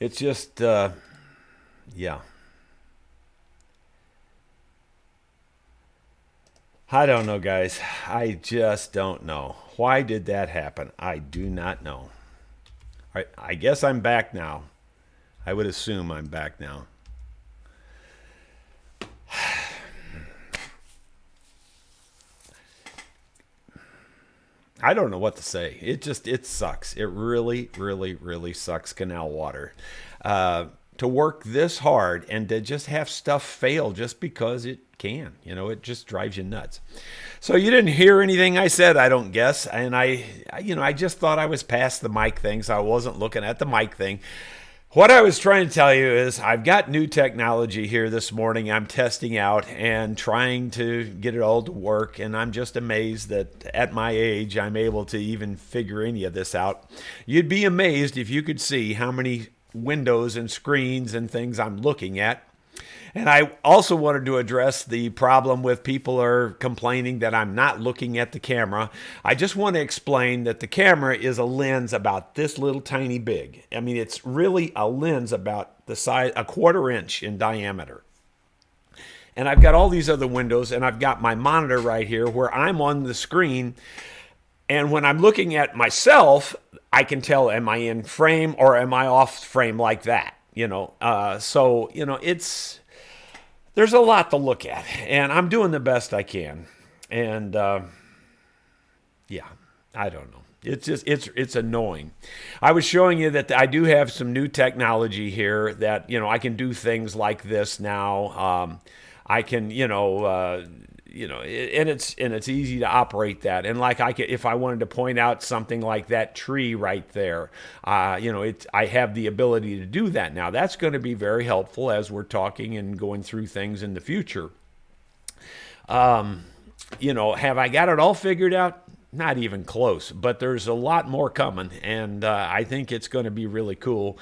It's just, yeah. I don't know, guys. I just don't know. Why did that happen? I do not know. I guess I'm back now. I would assume I'm back now. I don't know what to say. It sucks. It really, really, really sucks, canal water. To work this hard and to just have stuff fail just because it can. It just drives you nuts. So you didn't hear anything I said, I don't guess. And I just thought I was past the mic thing, so I wasn't looking at the mic thing. What I was trying to tell you is I've got new technology here this morning I'm testing out and trying to get it all to work. And I'm just amazed that at my age, I'm able to even figure any of this out. You'd be amazed if you could see how many windows and screens and things I'm looking at. And I also wanted to address the problem with people are complaining that I'm not looking at the camera. I just want to explain that the camera is a lens about this little tiny big. I mean, it's really a lens about the size, a quarter inch in diameter. And I've got all these other windows, and I've got my monitor right here where I'm on the screen. And when I'm looking at myself, I can tell, am I in frame or am I off frame like that? It's there's a lot to look at, and I'm doing the best I can. And yeah, I don't know. It's annoying. I was showing you that I do have some new technology here that I can do things like this now. I can and it's easy to operate that. And like if I wanted to point out something like that tree right there, I have the ability to do that now. That's going to be very helpful as we're talking and going through things in the future. Have I got it all figured out? Not even close, but there's a lot more coming, and I think it's going to be really cool.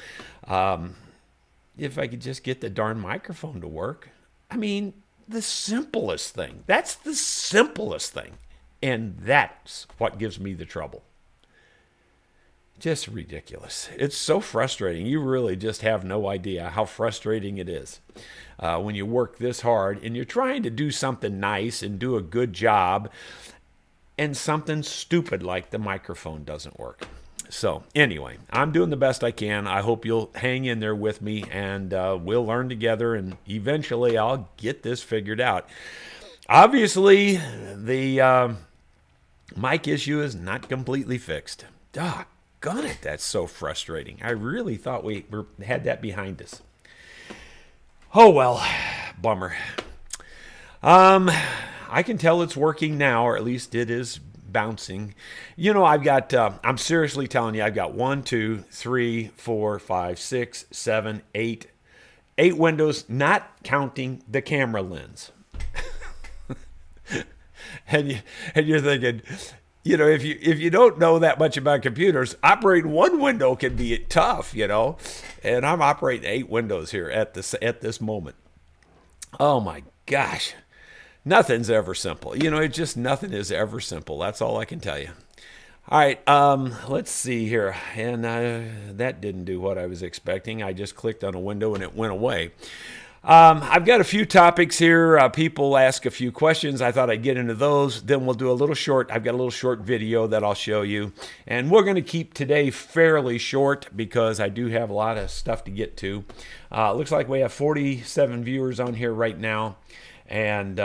If I could just get the darn microphone to work. I mean, the simplest thing. That's the simplest thing. And that's what gives me the trouble. Just ridiculous. It's so frustrating. You really just have no idea how frustrating it is when you work this hard and you're trying to do something nice and do a good job, and something stupid like the microphone doesn't work. So anyway, I'm doing the best I can. I hope you'll hang in there with me, and we'll learn together, and eventually I'll get this figured out. Obviously, the mic issue is not completely fixed. Doggone it, that's so frustrating. I really thought we had that behind us. Oh well, bummer. I can tell it's working now, or at least it is bouncing. I'm seriously telling you, I've got 1, 2, 3, 4, 5, 6, 7, 8 windows, not counting the camera lens. and you're thinking, if you don't know that much about computers, operating one window can be tough, And I'm operating 8 windows here at this moment. Oh my gosh. Nothing's ever simple. Nothing is ever simple. That's all I can tell you. All right, let's see here. And that didn't do what I was expecting. I just clicked on a window and it went away. I've got a few topics here. People ask a few questions. I thought I'd get into those. Then we'll do I've got a little short video that I'll show you. And we're going to keep today fairly short because I do have a lot of stuff to get to. Looks like we have 47 viewers on here right now. And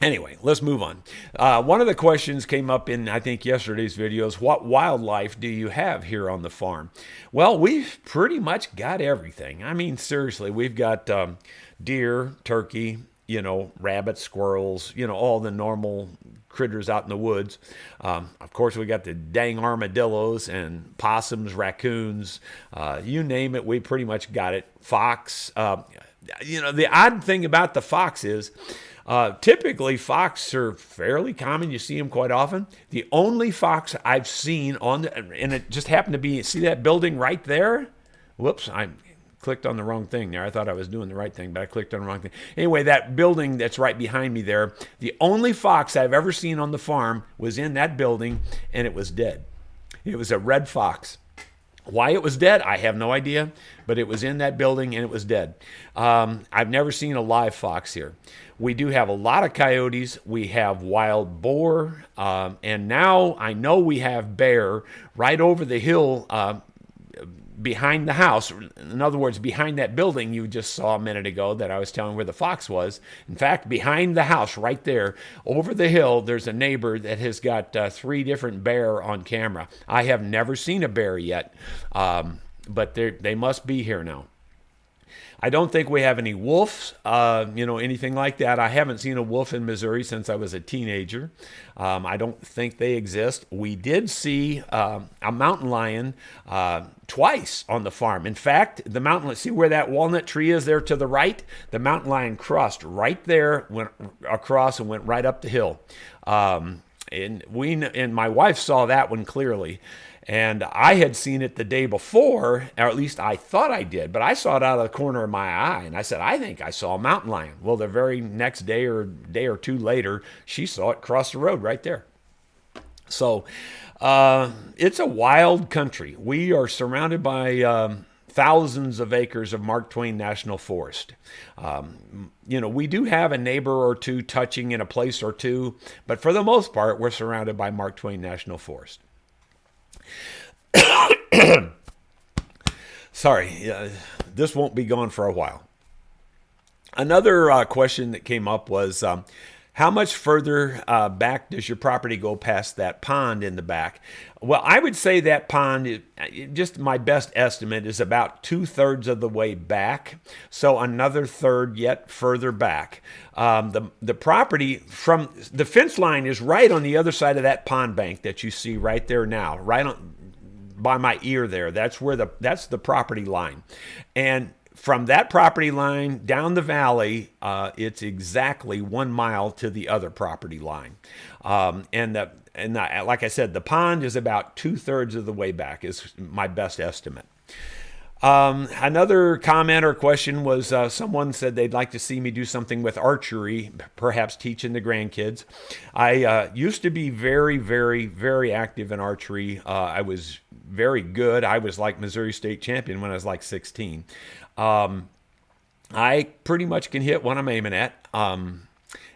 anyway, let's move on. One of the questions came up in, I think, yesterday's videos. What wildlife do you have here on the farm? Well, we've pretty much got everything. I mean, seriously, we've got deer, turkey, rabbits, squirrels, all the normal critters out in the woods. Of course, we got the dang armadillos and possums, raccoons, you name it, we pretty much got it. Fox. The odd thing about the fox is typically fox are fairly common. You see them quite often. The only fox I've seen and it just happened to be, see that building right there? Whoops, I clicked on the wrong thing there. I thought I was doing the right thing, but I clicked on the wrong thing. Anyway, that building that's right behind me there, the only fox I've ever seen on the farm was in that building, and it was dead. It was a red fox. Why it was dead, I have no idea, but it was in that building and it was dead. I've never seen a live fox here. We do have a lot of coyotes. We have wild boar, and now I know we have bear right over the hill behind the house. In other words, behind that building you just saw a minute ago that I was telling where the fox was. In fact, behind the house right there, over the hill, there's a neighbor that has got 3 different bear on camera. I have never seen a bear yet, but they must be here now. I don't think we have any wolves, anything like that. I haven't seen a wolf in Missouri since I was a teenager. I don't think they exist. We did see a mountain lion twice on the farm. In fact, the mountain, see where that walnut tree is there to the right? The mountain lion crossed right there, went across and went right up the hill. And my wife saw that one clearly. And I had seen it the day before, or at least I thought I did, but I saw it out of the corner of my eye. And I said, I think I saw a mountain lion. Well, the very next day or day or two later, she saw it cross the road right there. So it's a wild country. We are surrounded by thousands of acres of Mark Twain National Forest. We do have a neighbor or two touching in a place or two, but for the most part, we're surrounded by Mark Twain National Forest. Sorry, this won't be gone for a while. Another question that came up was, how much further back does your property go past that pond in the back? Well, I would say that pond, just my best estimate, is about 2/3 of the way back. So another third yet further back. The property from the fence line is right on the other side of that pond bank that you see right there now, right on by my ear there. That's the property line. And from that property line down the valley, it's exactly 1 mile to the other property line. Like I said, the pond is about 2/3 of the way back is my best estimate. Another comment or question was someone said they'd like to see me do something with archery, perhaps teaching the grandkids. I used to be very, very, very active in archery. I was very good. I was like Missouri State champion when I was like 16. I pretty much can hit what I'm aiming at.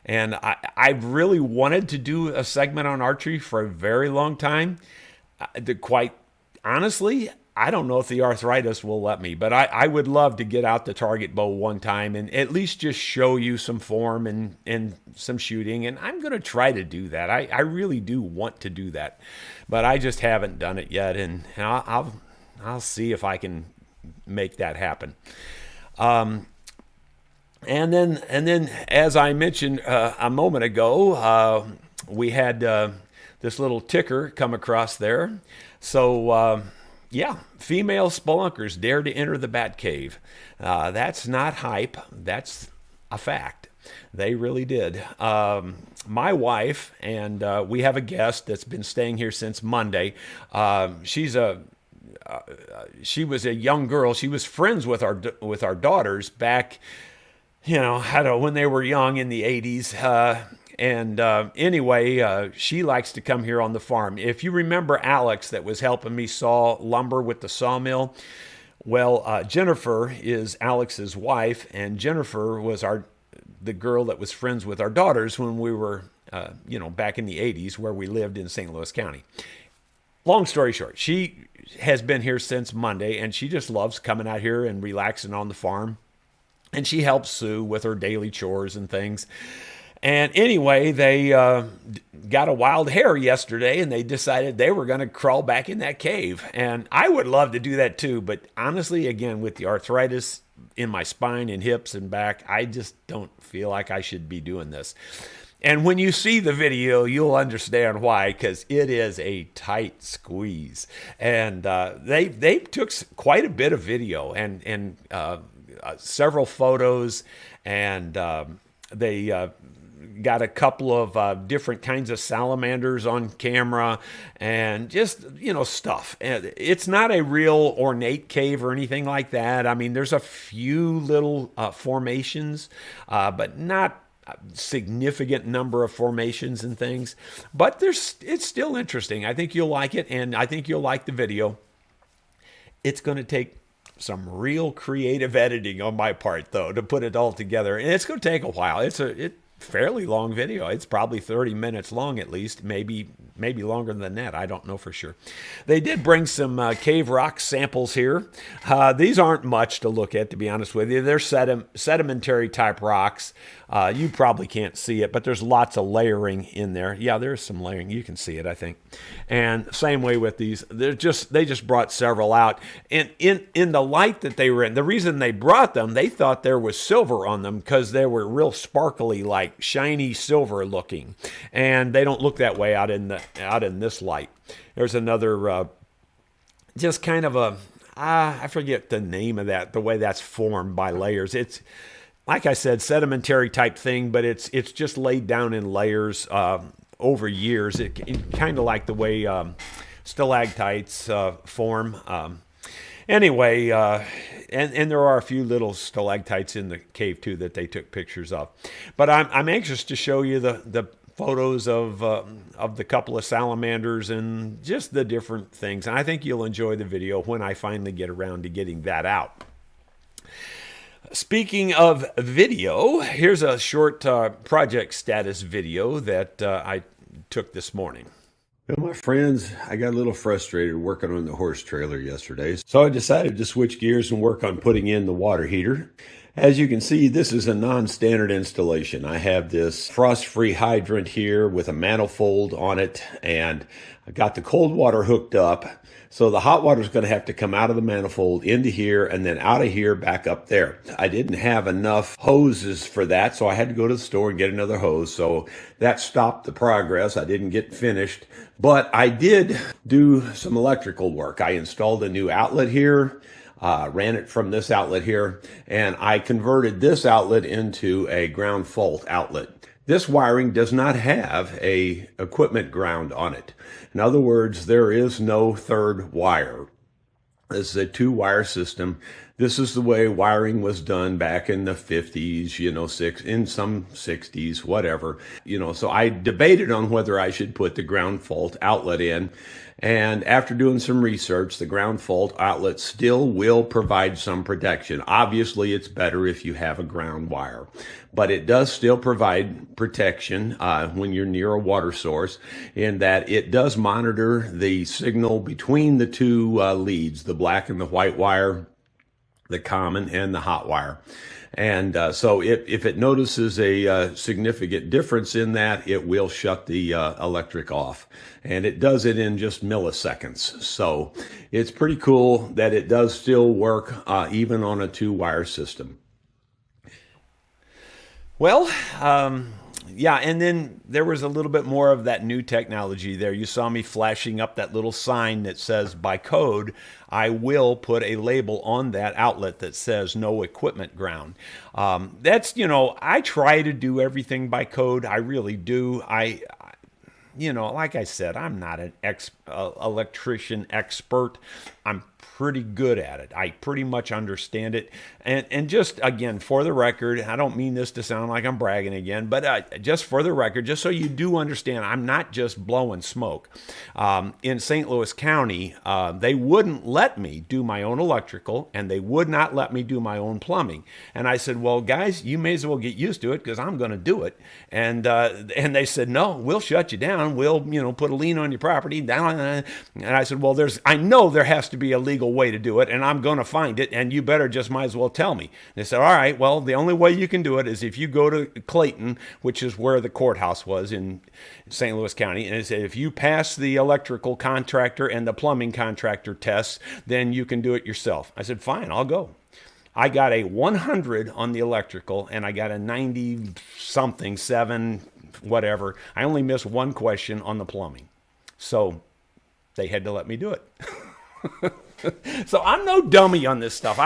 And I've really wanted to do a segment on archery for a very long time. Quite honestly, I don't know if the arthritis will let me, but I would love to get out the target bow one time and at least just show you some form and some shooting. And I'm going to try to do that. I really do want to do that, but I just haven't done it yet. And I'll see if I can make that happen. And then, as I mentioned a moment ago, we had this little ticker come across there. So, female spelunkers dare to enter the bat cave. That's not hype. That's a fact. They really did. My wife, and we have a guest that's been staying here since Monday. She was a young girl. She was friends with our daughters back, when they were young in the 80s. Anyway, she likes to come here on the farm. If you remember Alex that was helping me saw lumber with the sawmill, well, Jennifer is Alex's wife, and Jennifer was the girl that was friends with our daughters when we were, back in the 80s where we lived in St. Louis County. Long story short, she has been here since Monday, and she just loves coming out here and relaxing on the farm. And she helps Sue with her daily chores and things. And anyway, they got a wild hare yesterday, and they decided they were going to crawl back in that cave. And I would love to do that too, but honestly, again, with the arthritis in my spine and hips and back, I just don't feel like I should be doing this. And when you see the video, you'll understand why, because it is a tight squeeze. And they took quite a bit of video and several photos, and they got a couple of different kinds of salamanders on camera and just, stuff. And it's not a real ornate cave or anything like that. I mean, there's a few little formations, but not a significant number of formations and things. But it's still interesting. I think you'll like it, and I think you'll like the video. It's going to take some real creative editing on my part, though, to put it all together. And it's going to take a while. It's a fairly long video. It's probably 30 minutes long at least, maybe longer than that. I don't know for sure. They did bring some cave rock samples here. These aren't much to look at, to be honest with you. They're sedimentary type rocks. You probably can't see it, but there's lots of layering in there. Yeah, there's some layering. You can see it, I think. And same way with these. They just brought several out. And in the light that they were in, the reason they brought them, they thought there was silver on them because they were real sparkly, like shiny silver looking. And they don't look that way out in this light. There's another just kind of a I forget the name of that, the way that's formed by layers. It's like I said, sedimentary type thing, but it's just laid down in layers over years. It kind of like the way stalactites form. Anyway, and there are a few little stalactites in the cave too that they took pictures of. But I'm anxious to show you the photos of the couple of salamanders and just the different things. And I think you'll enjoy the video when I finally get around to getting that out. Speaking of video, here's a short project status video that I took this morning. Well, my friends, I got a little frustrated working on the horse trailer yesterday, so I decided to switch gears and work on putting in the water heater. As you can see, this is a non-standard installation. I have this frost-free hydrant here with a manifold on it, and I got the cold water hooked up. So the hot water is going to have to come out of the manifold into here and then out of here back up there. I didn't have enough hoses for that, so I had to go to the store and get another hose. So that stopped the progress. I didn't get finished, but I did do some electrical work. I installed a new outlet here, ran it from this outlet here, and I converted this outlet into a ground fault outlet. This wiring does not have a equipment ground on it. In other words, there is no third wire. This is a two-wire system. This is the way wiring was done back in the 50s, in some 60s, whatever. So I debated on whether I should put the ground fault outlet in. And after doing some research, the ground fault outlet still will provide some protection. Obviously, it's better if you have a ground wire, but it does still provide protection when you're near a water source, in that it does monitor the signal between the two leads, the black and the white wire, the common and the hot wire. And so if it notices a significant difference in that, it will shut the electric off. And it does it in just milliseconds. So it's pretty cool that it does still work even on a two-wire system. Well, yeah, and then there was a little bit more of that new technology there. You saw me flashing up that little sign that says, by code, I will put a label on that outlet that says no equipment ground. That's, I try to do everything by code. I really do. Like I said, I'm not an electrician expert. I'm pretty good at it. I pretty much understand it. And just, again, for the record, I don't mean this to sound like I'm bragging again, but just for the record, just so you do understand, I'm not just blowing smoke. In St. Louis County, they wouldn't let me do my own electrical, and they would not let me do my own plumbing. And I said, well, guys, you may as well get used to it because I'm going to do it. And they said, no, we'll shut you down. We'll, put a lien on your property. And I said, well, I know there has to be a legal way to do it, and I'm going to find it, and you better just might as well tell me. They said, all right, well, the only way you can do it is if you go to Clayton, which is where the courthouse was in St. Louis County, and they said, if you pass the electrical contractor and the plumbing contractor tests, then you can do it yourself. I said, fine, I'll go. I got a 100 on the electrical, and I got a 90-something, 7, whatever. I only missed one question on the plumbing. So they had to let me do it. So I'm no dummy on this stuff.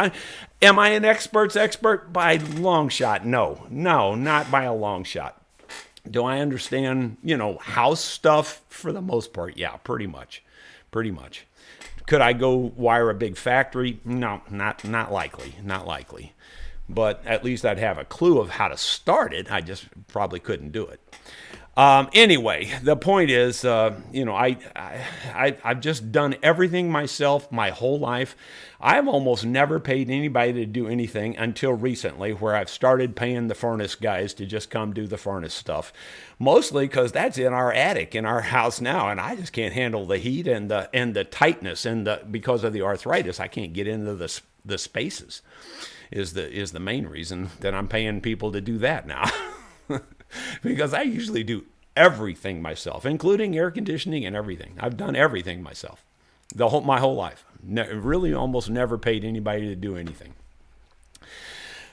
Am I an expert's expert? By a long shot? No, not by a long shot. Do I understand, house stuff? For the most part, yeah, pretty much. Could I go wire a big factory? No, not likely. But at least I'd have a clue of how to start it. I just probably couldn't do it. Anyway, the point is, I've just done everything myself my whole life. I've almost never paid anybody to do anything until recently, where I've started paying the furnace guys to just come do the furnace stuff. Mostly because that's in our attic in our house now, and I just can't handle the heat and the tightness, and because of the arthritis, I can't get into the spaces. Is the main reason that I'm paying people to do that now. Because I usually do everything myself, including air conditioning and everything. I've done everything myself my whole life. Really almost never paid anybody to do anything.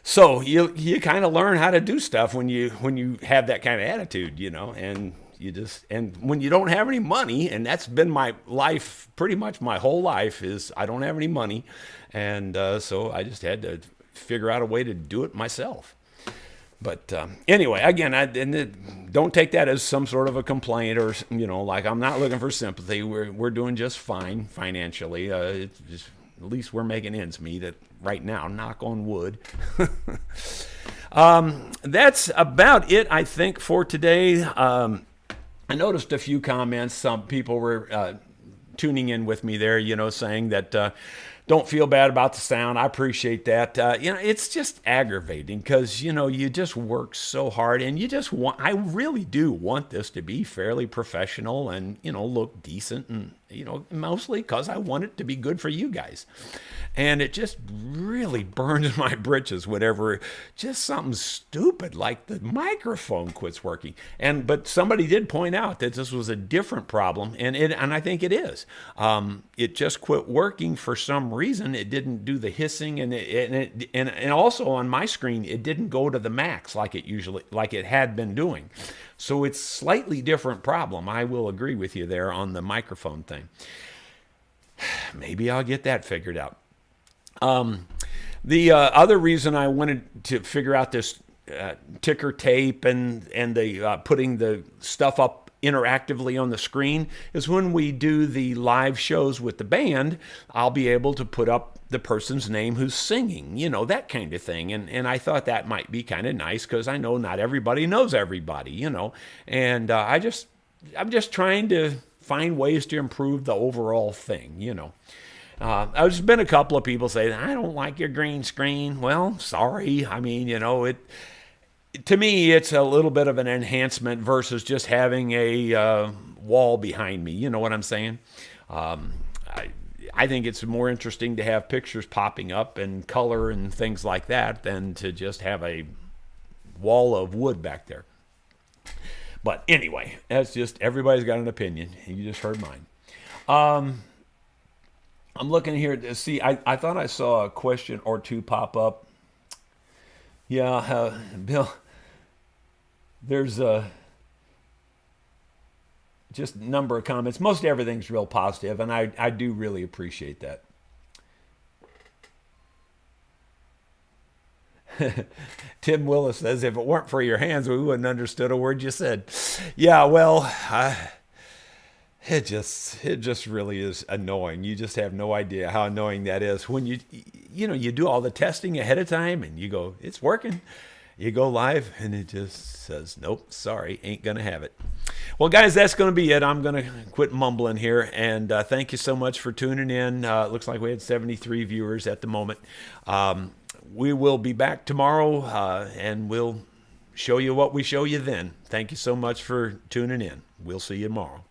So you kind of learn how to do stuff when you have that kind of attitude, and when you don't have any money, and that's been my life, pretty much my whole life, is I don't have any money, and so I just had to figure out a way to do it myself. But anyway, again, don't take that as some sort of a complaint, or like I'm not looking for sympathy. We're doing just fine financially. It's just, at least we're making ends meet right now. Knock on wood. That's about it, I think, for today. I noticed a few comments. Some people were tuning in with me there, saying that. Don't feel bad about the sound. I appreciate that. It's just aggravating because, you just work so hard, and I really do want this to be fairly professional and, look decent, and, mostly because I want it to be good for you guys. And it just really burns my britches whenever just something stupid like the microphone quits working. But somebody did point out that this was a different problem, and I think it is. It just quit working for some reason. It didn't do the hissing, and also on my screen it didn't go to the max like it had been doing. So it's slightly different problem. I will agree with you there on the microphone thing. Maybe I'll get that figured out. The other reason I wanted to figure out this ticker tape and the putting the stuff up interactively on the screen is when we do the live shows with the band, I'll be able to put up the person's name who's singing, that kind of thing. And I thought that might be kind of nice because I know not everybody knows everybody, and I'm just trying to find ways to improve the overall thing, There's been a couple of people say, I don't like your green screen. Well, sorry. I mean, to me, it's a little bit of an enhancement versus just having a wall behind me. You know what I'm saying? I think it's more interesting to have pictures popping up and color and things like that than to just have a wall of wood back there. But anyway, that's just, everybody's got an opinion. You just heard mine. I'm looking here to see, I thought I saw a question or two pop up. Yeah, Bill, there's just a number of comments. Most everything's real positive, and I do really appreciate that. Tim Willis says, if it weren't for your hands, we wouldn't understood a word you said. Yeah, well, it just really is annoying. You just have no idea how annoying that is when you do all the testing ahead of time and you go, it's working. You go live and it just says, nope, sorry, ain't going to have it. Well, guys, that's going to be it. I'm going to quit mumbling here, and thank you so much for tuning in. It looks like we had 73 viewers at the moment. We will be back tomorrow, and we'll show you what we show you then. Thank you so much for tuning in. We'll see you tomorrow.